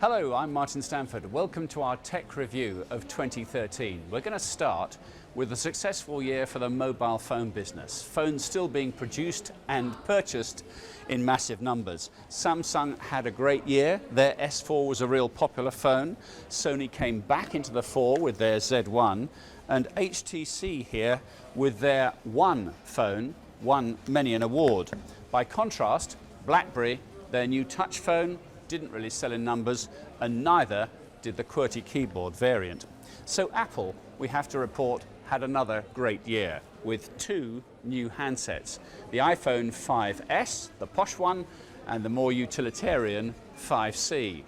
Hello, I'm Martin Stanford. Welcome to our tech review of 2013. We're going to start with a successful year for the mobile phone business. Phones still being produced and purchased in massive numbers. Samsung had a great year. Their S4 was a real popular phone. Sony came back into the fore with their Z1, and HTC here with their One phone won many an award. By contrast, BlackBerry, their new touch phone, didn't really sell in numbers, and neither did the QWERTY keyboard variant. So Apple, we have to report, had another great year with two new handsets. The iPhone 5S, the posh one, and the more utilitarian 5C.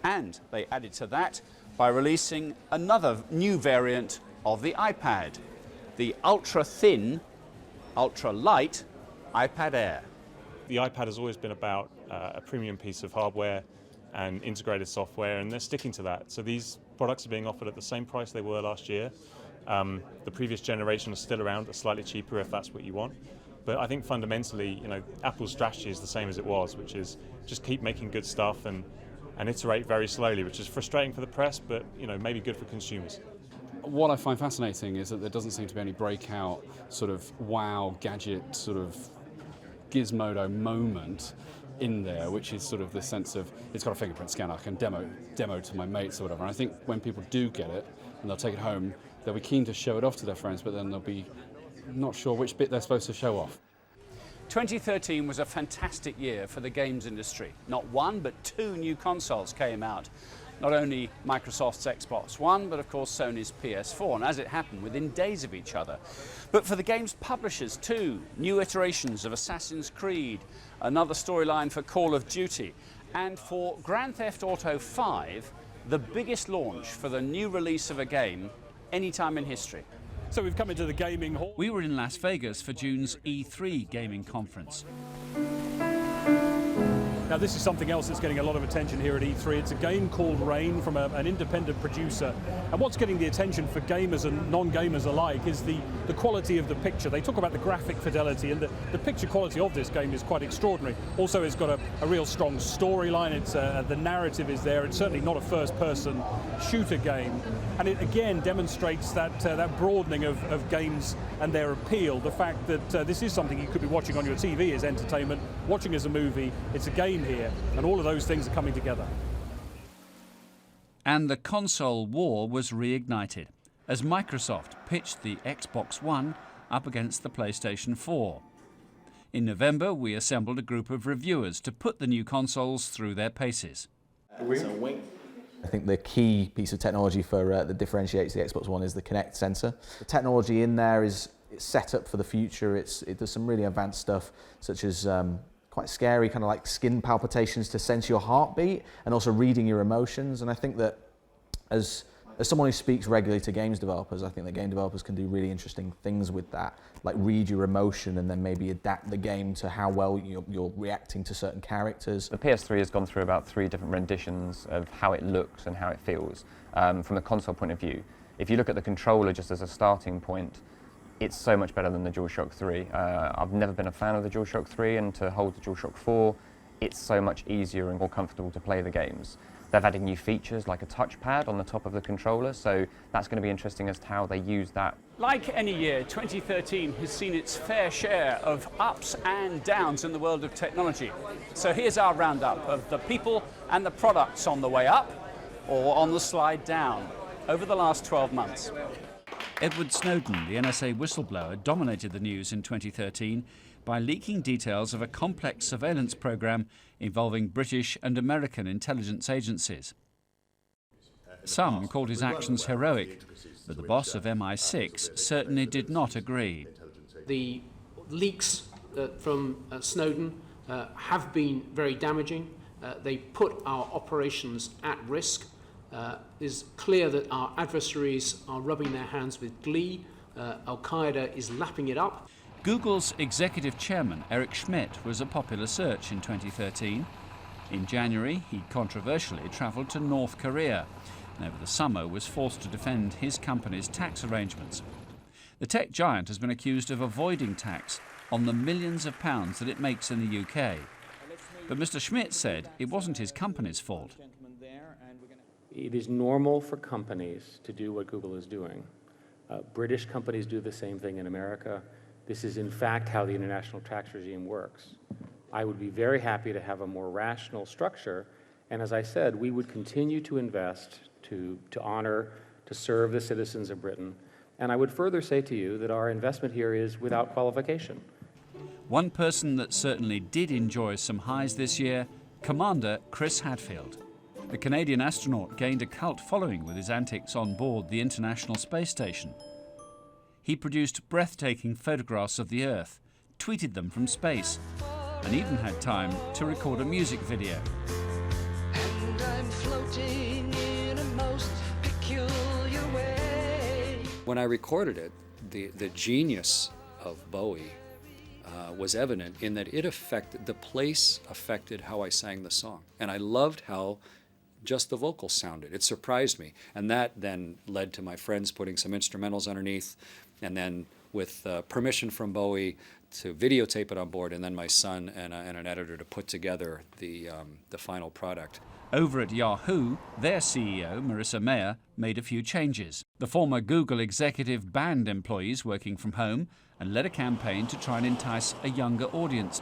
And they added to that by releasing another new variant of the iPad, the ultra-thin, ultra-light iPad Air. The iPad has always been about a premium piece of hardware and integrated software, and they're sticking to that. So these products are being offered at the same price they were last year. The previous generation is still around, but slightly cheaper if that's what you want. But I think fundamentally, Apple's strategy is the same as it was, which is just keep making good stuff and iterate very slowly, which is frustrating for the press, but maybe good for consumers. What I find fascinating is that there doesn't seem to be any breakout sort of wow gadget sort of gizmodo moment in there, which is sort of the sense of it's got a fingerprint scanner, I can demo to my mates or whatever. And I think when people do get it and they'll take it home, they'll be keen to show it off to their friends, but then they'll be not sure which bit they're supposed to show off. 2013 was a fantastic year for the games industry. Not one, but two new consoles came out. Not only Microsoft's Xbox One, but of course Sony's PS4, and as it happened, within days of each other. But for the game's publishers too, new iterations of Assassin's Creed, another storyline for Call of Duty, and for Grand Theft Auto 5, the biggest launch for the new release of a game any time in history. So we've come into the gaming hall. We were in Las Vegas for June's E3 gaming conference. Now this is something else that's getting a lot of attention here at E3. It's a game called Rain from an independent producer. And what's getting the attention for gamers and non-gamers alike is the quality of the picture. They talk about the graphic fidelity, and the picture quality of this game is quite extraordinary. Also, it's got a real strong storyline. It's the narrative is there. It's certainly not a first-person shooter game. And it again demonstrates that broadening of games and their appeal. The fact that this is something you could be watching on your TV as entertainment, watching as a movie. It's a game here, and all of those things are coming together. And the console war was reignited as Microsoft pitched the Xbox One up against the PlayStation 4. In November, we assembled a group of reviewers to put the new consoles through their paces. I think the key piece of technology that differentiates the Xbox One is the Kinect sensor. The technology in there is set up for the future. It does some really advanced stuff, such as quite scary, kind of like skin palpitations to sense your heartbeat, and also reading your emotions. And I think that as someone who speaks regularly to games developers, I think that game developers can do really interesting things with that, like read your emotion and then maybe adapt the game to how well you're reacting to certain characters. The PS3 has gone through about 3 different renditions of how it looks and how it feels from a console point of view. If you look at the controller just as a starting point, it's so much better than the DualShock 3. I've never been a fan of the DualShock 3, and to hold the DualShock 4, it's so much easier and more comfortable to play the games. They've added new features like a touchpad on the top of the controller, so that's going to be interesting as to how they use that. Like any year, 2013 has seen its fair share of ups and downs in the world of technology. So here's our roundup of the people and the products on the way up or on the slide down over the last 12 months. Edward Snowden, the NSA whistleblower, dominated the news in 2013 by leaking details of a complex surveillance program involving British and American intelligence agencies. Some called his actions heroic, but the boss of MI6 certainly did not agree. The leaks from Snowden have been very damaging. They put our operations at risk. It's clear that our adversaries are rubbing their hands with glee. Al-Qaeda is lapping it up. Google's executive chairman, Eric Schmidt, was a popular search in 2013. In January, he controversially travelled to North Korea, and over the summer was forced to defend his company's tax arrangements. The tech giant has been accused of avoiding tax on the millions of pounds that it makes in the UK. But Mr. Schmidt said it wasn't his company's fault. there, and we're going to... It is normal for companies to do what Google is doing. British companies do the same thing in America. This is in fact how the international tax regime works. I would be very happy to have a more rational structure, and as I said, we would continue to invest to honor, to serve the citizens of Britain. And I would further say to you that our investment here is without qualification. One person that certainly did enjoy some highs this year, Commander Chris Hadfield. The Canadian astronaut gained a cult following with his antics on board the International Space Station. He produced breathtaking photographs of the Earth, tweeted them from space, and even had time to record a music video. And I'm floating in a most peculiar way. When I recorded it, the genius of Bowie was evident in that the place affected how I sang the song. And I loved how just the vocals sounded. It surprised me. And that then led to my friends putting some instrumentals underneath, and then with permission from Bowie to videotape it on board, and then my son and an editor to put together the final product. Over at Yahoo, their CEO, Marissa Mayer, made a few changes. The former Google executive banned employees working from home and led a campaign to try and entice a younger audience.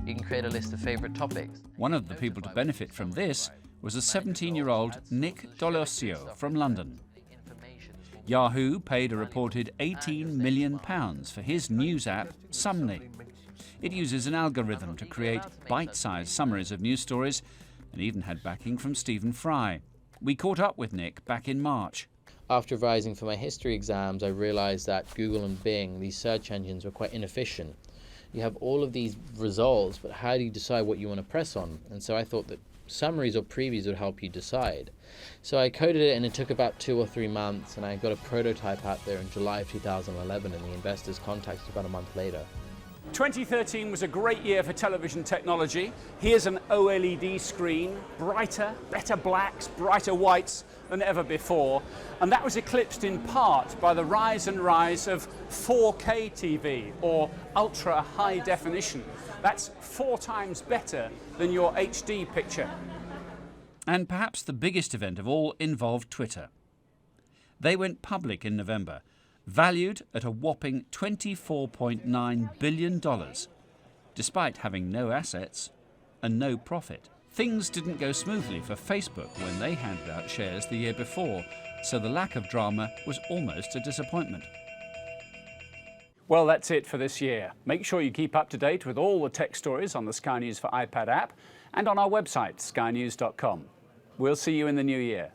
You can create a list of favorite topics. One of the people to benefit from this was a 17-year-old Nick D'Alessio from London. Yahoo paid a reported £18 million for his news app, Sumney. It uses an algorithm to create bite-sized summaries of news stories and even had backing from Stephen Fry. We caught up with Nick back in March. After revising for my history exams, I realized that Google and Bing, these search engines, were quite inefficient. You have all of these results, but how do you decide what you want to press on? And so I thought that summaries or previews would help you decide. So I coded it, and it took about 2 or 3 months, and I got a prototype out there in July of 2011, and the investors contacted about a month later. 2013 was a great year for television technology. Here's an OLED screen, brighter, better blacks, brighter whites than ever before. And that was eclipsed in part by the rise of 4K TV, or ultra high definition. That's 4 times better than your HD picture. And perhaps the biggest event of all involved Twitter. They went public in November, valued at a whopping $24.9 billion, despite having no assets and no profit. Things didn't go smoothly for Facebook when they handed out shares the year before, so the lack of drama was almost a disappointment. Well, that's it for this year. Make sure you keep up to date with all the tech stories on the Sky News for iPad app and on our website, skynews.com. We'll see you in the new year.